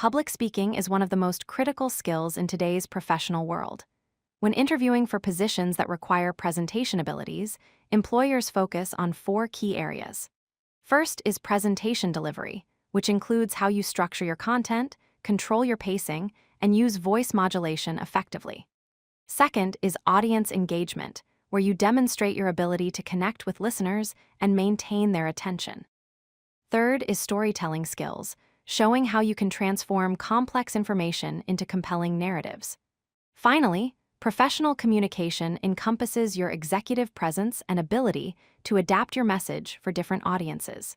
Public speaking is one of the most critical skills in today's professional world. When interviewing for positions that require presentation abilities, employers focus on four key areas. First is presentation delivery, which includes how you structure your content, control your pacing, and use voice modulation effectively. Second is audience engagement, where you demonstrate your ability to connect with listeners and maintain their attention. Third is storytelling skills, showing how you can transform complex information into compelling narratives. Finally, professional communication encompasses your executive presence and ability to adapt your message for different audiences.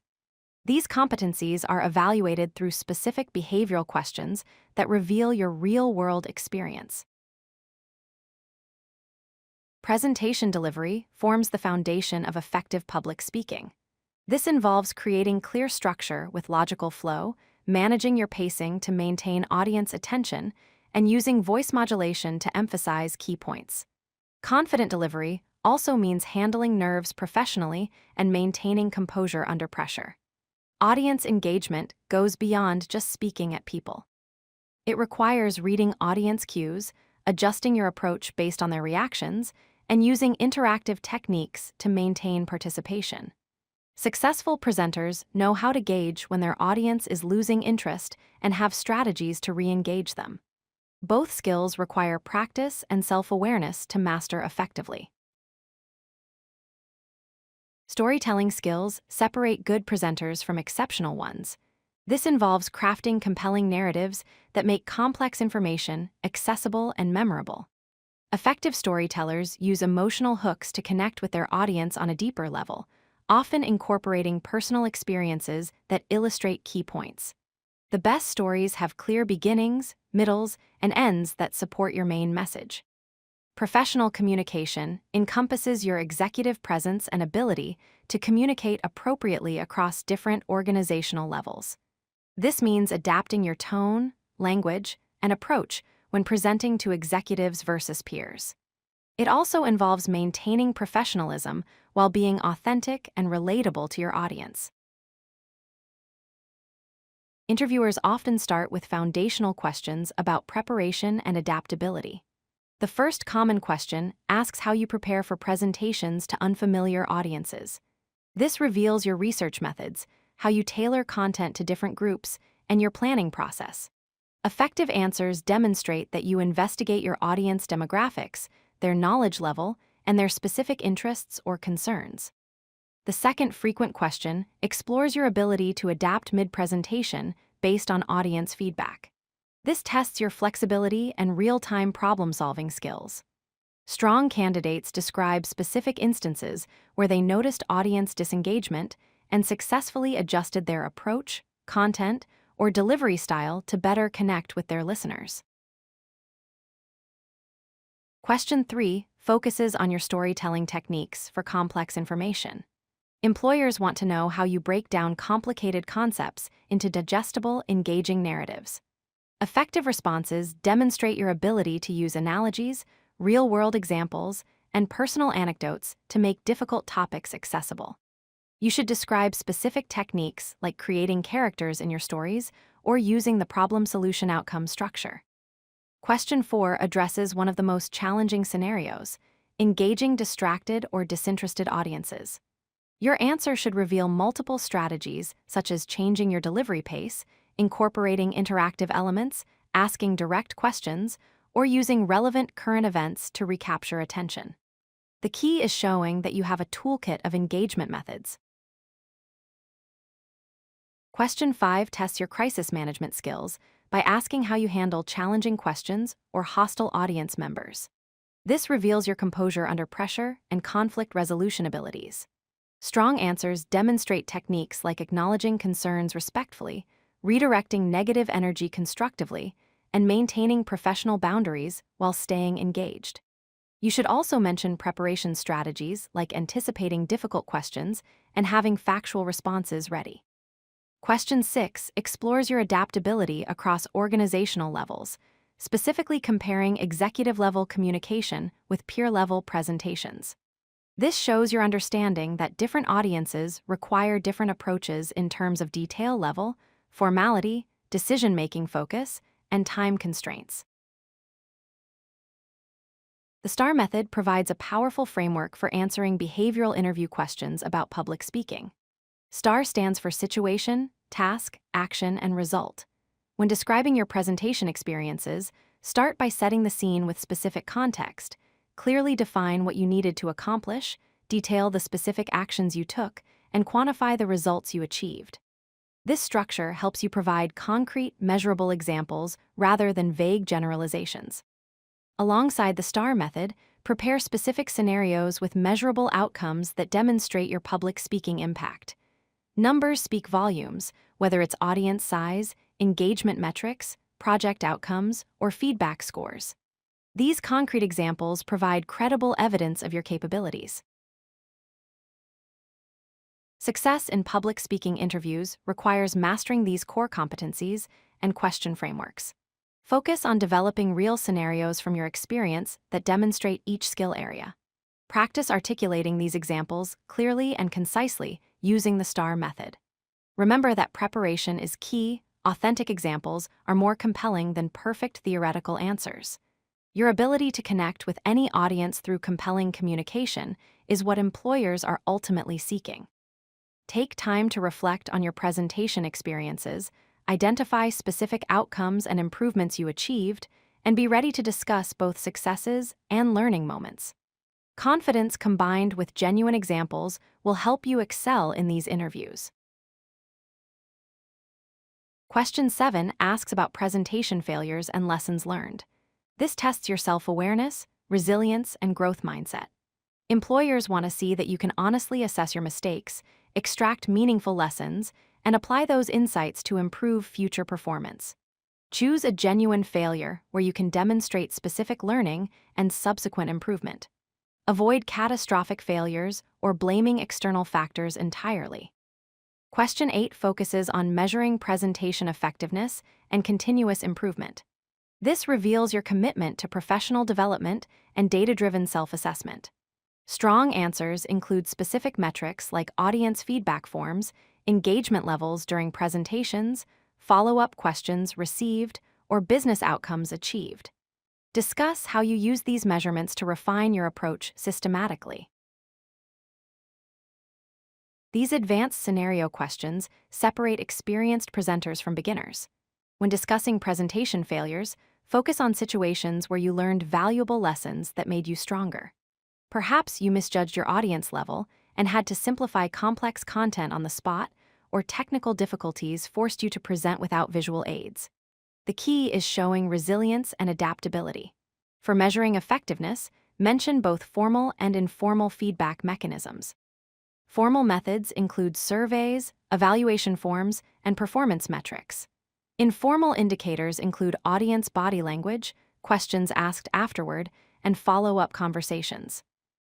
These competencies are evaluated through specific behavioral questions that reveal your real-world experience. Presentation delivery forms the foundation of effective public speaking. This involves creating clear structure with logical flow, managing your pacing to maintain audience attention, and using voice modulation to emphasize key points. Confident delivery also means handling nerves professionally and maintaining composure under pressure. Audience engagement goes beyond just speaking at people. It requires reading audience cues, adjusting your approach based on their reactions, and using interactive techniques to maintain participation. Successful presenters know how to gauge when their audience is losing interest and have strategies to re-engage them. Both skills require practice and self-awareness to master effectively. Storytelling skills separate good presenters from exceptional ones. This involves crafting compelling narratives that make complex information accessible and memorable. Effective storytellers use emotional hooks to connect with their audience on a deeper level, often incorporating personal experiences that illustrate key points. The best stories have clear beginnings, middles, and ends that support your main message. Professional communication encompasses your executive presence and ability to communicate appropriately across different organizational levels. This means adapting your tone, language, and approach when presenting to executives versus peers. It also involves maintaining professionalism while being authentic and relatable to your audience. Interviewers often start with foundational questions about preparation and adaptability. The first common question asks how you prepare for presentations to unfamiliar audiences. This reveals your research methods, how you tailor content to different groups, and your planning process. Effective answers demonstrate that you investigate your audience demographics, their knowledge level, and their specific interests or concerns. The second frequent question explores your ability to adapt mid-presentation based on audience feedback. This tests your flexibility and real-time problem-solving skills. Strong candidates describe specific instances where they noticed audience disengagement and successfully adjusted their approach, content, or delivery style to better connect with their listeners. Question 3 focuses on your storytelling techniques for complex information. Employers want to know how you break down complicated concepts into digestible, engaging narratives. Effective responses demonstrate your ability to use analogies, real-world examples, and personal anecdotes to make difficult topics accessible. You should describe specific techniques like creating characters in your stories or using the problem-solution outcome structure. Question 4 addresses one of the most challenging scenarios: engaging distracted or disinterested audiences. Your answer should reveal multiple strategies, such as changing your delivery pace, incorporating interactive elements, asking direct questions, or using relevant current events to recapture attention. The key is showing that you have a toolkit of engagement methods. Question 5 tests your crisis management skills by asking how you handle challenging questions or hostile audience members. This reveals your composure under pressure and conflict resolution abilities. Strong answers demonstrate techniques like acknowledging concerns respectfully, redirecting negative energy constructively, and maintaining professional boundaries while staying engaged. You should also mention preparation strategies like anticipating difficult questions and having factual responses ready. Question 6 explores your adaptability across organizational levels, specifically comparing executive-level communication with peer-level presentations. This shows your understanding that different audiences require different approaches in terms of detail level, formality, decision-making focus, and time constraints. The STAR method provides a powerful framework for answering behavioral interview questions about public speaking. STAR stands for situation, task, action, and result. When describing your presentation experiences, start by setting the scene with specific context. Clearly define what you needed to accomplish, detail the specific actions you took, and quantify the results you achieved. This structure helps you provide concrete, measurable examples rather than vague generalizations. Alongside the STAR method, prepare specific scenarios with measurable outcomes that demonstrate your public speaking impact. Numbers speak volumes, whether it's audience size, engagement metrics, project outcomes, or feedback scores. These concrete examples provide credible evidence of your capabilities. Success in public speaking interviews requires mastering these core competencies and question frameworks. Focus on developing real scenarios from your experience that demonstrate each skill area. Practice articulating these examples clearly and concisely using the STAR method. Remember that preparation is key. Authentic examples are more compelling than perfect theoretical answers. Your ability to connect with any audience through compelling communication is what employers are ultimately seeking. Take time to reflect on your presentation experiences, identify specific outcomes and improvements you achieved, and be ready to discuss both successes and learning moments. Confidence combined with genuine examples will help you excel in these interviews. Question 7 asks about presentation failures and lessons learned. This tests your self-awareness, resilience, and growth mindset. Employers want to see that you can honestly assess your mistakes, extract meaningful lessons, and apply those insights to improve future performance. Choose a genuine failure where you can demonstrate specific learning and subsequent improvement. Avoid catastrophic failures or blaming external factors entirely. Question 8 focuses on measuring presentation effectiveness and continuous improvement. This reveals your commitment to professional development and data-driven self-assessment. Strong answers include specific metrics like audience feedback forms, engagement levels during presentations, follow-up questions received, or business outcomes achieved. Discuss how you use these measurements to refine your approach systematically. These advanced scenario questions separate experienced presenters from beginners. When discussing presentation failures, focus on situations where you learned valuable lessons that made you stronger. Perhaps you misjudged your audience level and had to simplify complex content on the spot, or technical difficulties forced you to present without visual aids. The key is showing resilience and adaptability. For measuring effectiveness, mention both formal and informal feedback mechanisms. Formal methods include surveys, evaluation forms, and performance metrics. Informal indicators include audience body language, questions asked afterward, and follow-up conversations.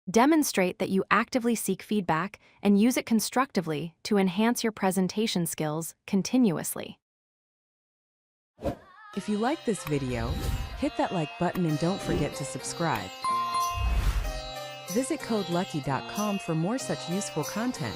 Demonstrate that you actively seek feedback and use it constructively to enhance your presentation skills continuously. If you like this video, hit that like button and don't forget to subscribe. Visit CodeLucky.com for more such useful content.